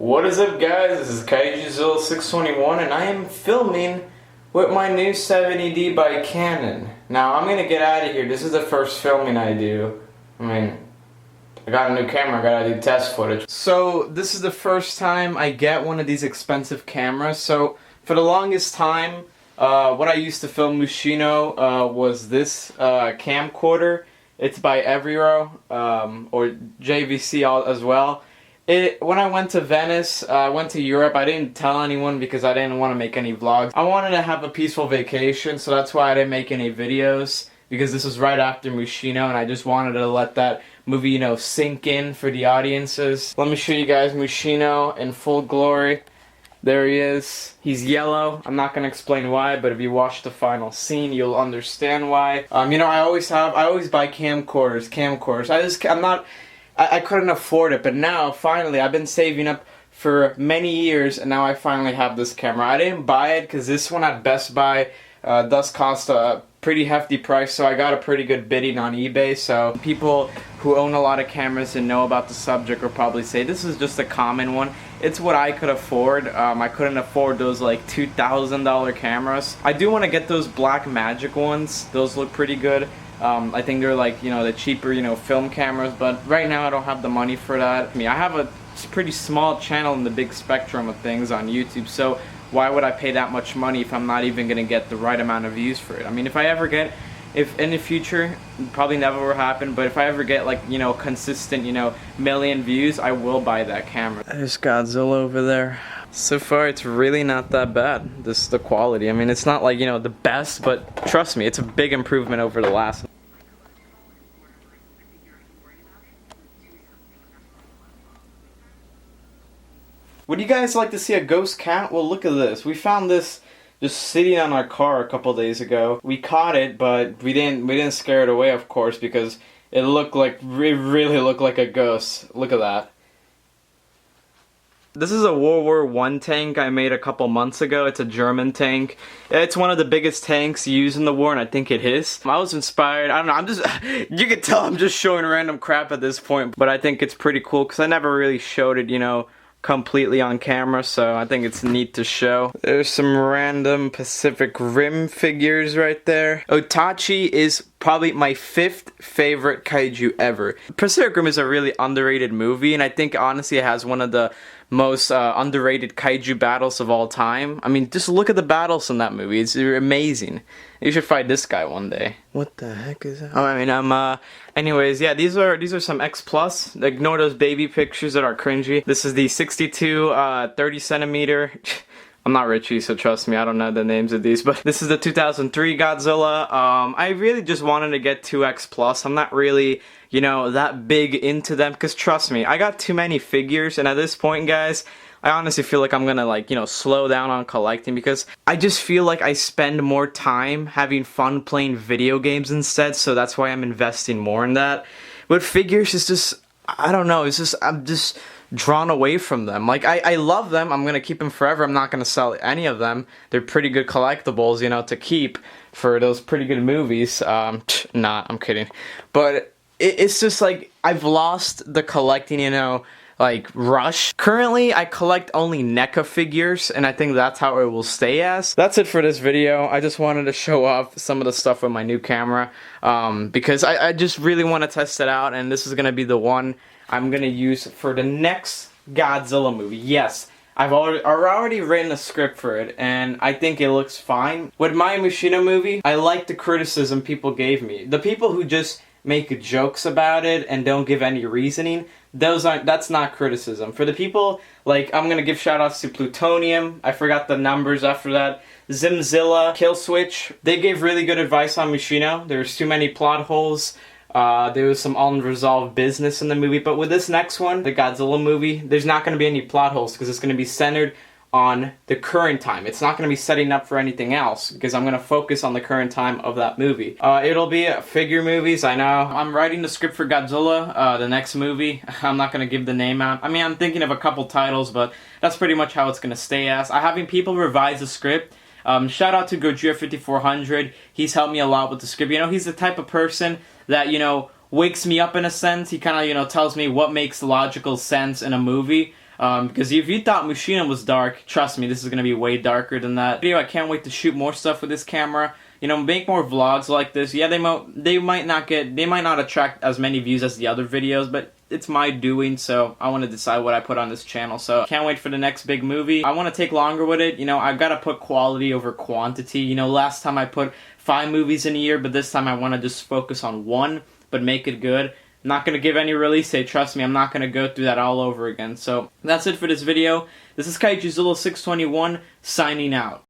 What is up, guys? This is Godzilla621 and I am filming with my new 70D by Canon. Now I'm gonna get out of here. This is the first filming I do. I got a new camera, I gotta do test footage. So this is the first time I get one of these expensive cameras. So for the longest time, what I used to film Mushino was this camcorder. It's by Everiro, or JVC as well. When I went to Venice, I went to Europe, I didn't tell anyone because I didn't want to make any vlogs. I wanted to have a peaceful vacation, so that's why I didn't make any videos, because this was right after Mushino and I just wanted to let that movie, you know, sink in for the audiences. Let me show you guys Mushino in full glory. There he is. He's yellow. I'm not gonna explain why, but if you watch the final scene, you'll understand why. You know, I always buy camcorders. I couldn't afford it, but now, finally, I've been saving up for many years, and now I finally have this camera. I didn't buy it because this one at Best Buy does cost a pretty hefty price, so I got a pretty good bidding on eBay. So people who own a lot of cameras and know about the subject will probably say, this is just a common one. It's what I could afford. I couldn't afford those like $2,000 cameras. I do want to get those Blackmagic ones. Those look pretty good. I think they're like, you know, the cheaper, you know, film cameras, but right now I don't have the money for that. I mean, I have a pretty small channel in the big spectrum of things on YouTube, so why would I pay that much money if I'm not even gonna get the right amount of views for it? I mean, if in the future, probably never will happen, but if I ever get like, you know, consistent, you know, million views, I will buy that camera. There's Godzilla over there. So far, it's really not that bad. This is the quality. I mean, it's not like, you know, the best, but trust me, it's a big improvement over the last. Would you guys like to see a ghost cat? Well, look at this. We found this just sitting on our car a couple days ago. We caught it, but we didn't scare it away, of course, because it really looked like a ghost. Look at that. This is a World War I tank I made a couple months ago. It's a German tank. It's one of the biggest tanks used in the war, and I think it is. I was inspired. I don't know, you can tell I'm just showing random crap at this point, but I think it's pretty cool because I never really showed it, you know, completely on camera, so I think it's neat to show. There's some random Pacific Rim figures right there. Otachi is probably my 5th favorite kaiju ever. Pacific Rim is a really underrated movie, and I think honestly it has one of the most underrated kaiju battles of all time. I mean, just look at the battles in that movie. It's amazing. You should fight this guy one day. What the heck is that? Oh, I mean, anyways, yeah, these are some X Plus. Ignore those baby pictures that are cringy. This is the 62 30 centimeter. I'm not Richie, so trust me, I don't know the names of these, but this is the 2003 Godzilla. I really just wanted to get 2X Plus. I'm not really, you know, that big into them, because trust me, I got too many figures, and at this point, guys, I honestly feel like I'm gonna, like, you know, slow down on collecting, because I just feel like I spend more time having fun playing video games instead, so that's why I'm investing more in that. With figures, it's just, I don't know, it's just, I'm just drawn away from them. Like, I love them, I'm gonna keep them forever, I'm not gonna sell any of them. They're pretty good collectibles, you know, to keep for those pretty good movies. Nah, I'm kidding. But it's just like, I've lost the collecting, you know, like, rush. Currently, I collect only NECA figures, and I think that's how it will stay as. That's it for this video. I just wanted to show off some of the stuff with my new camera, because I just really want to test it out, and this is gonna be the one I'm gonna use for the next Godzilla movie. Yes, I've already written a script for it, and I think it looks fine. With my Mushino movie, I like the criticism people gave me. The people who just make jokes about it and don't give any reasoning, that's not criticism. For the people, like, I'm gonna give shoutouts to Plutonium, I forgot the numbers after that, Zimzilla, Killswitch, they gave really good advice on Mushino. There's too many plot holes. There was some unresolved business in the movie, but with this next one, the Godzilla movie, there's not going to be any plot holes because it's going to be centered on the current time. It's not going to be setting up for anything else because I'm going to focus on the current time of that movie. It'll be figure movies, I know. I'm writing the script for Godzilla, the next movie. I'm not going to give the name out. I mean, I'm thinking of a couple titles, but that's pretty much how it's going to stay as. I'm having people revise the script. Shout out to Godzilla 5400. He's helped me a lot with the script. You know, he's the type of person that, you know, wakes me up in a sense. He kind of, you know, tells me what makes logical sense in a movie. Because if you thought Mushina was dark, trust me, this is going to be way darker than that. Video, I can't wait to shoot more stuff with this camera. You know, make more vlogs like this. Yeah, they might not attract as many views as the other videos, but it's my doing, so I want to decide what I put on this channel. So can't wait for the next big movie. I want to take longer with it. You know, I've got to put quality over quantity. You know, last time I put 5 movies in a year, but this time I want to just focus on one, but make it good. I'm not going to give any release date, trust me, I'm not going to go through that all over again. So that's it for this video. This is Kaijuzilla 621 signing out.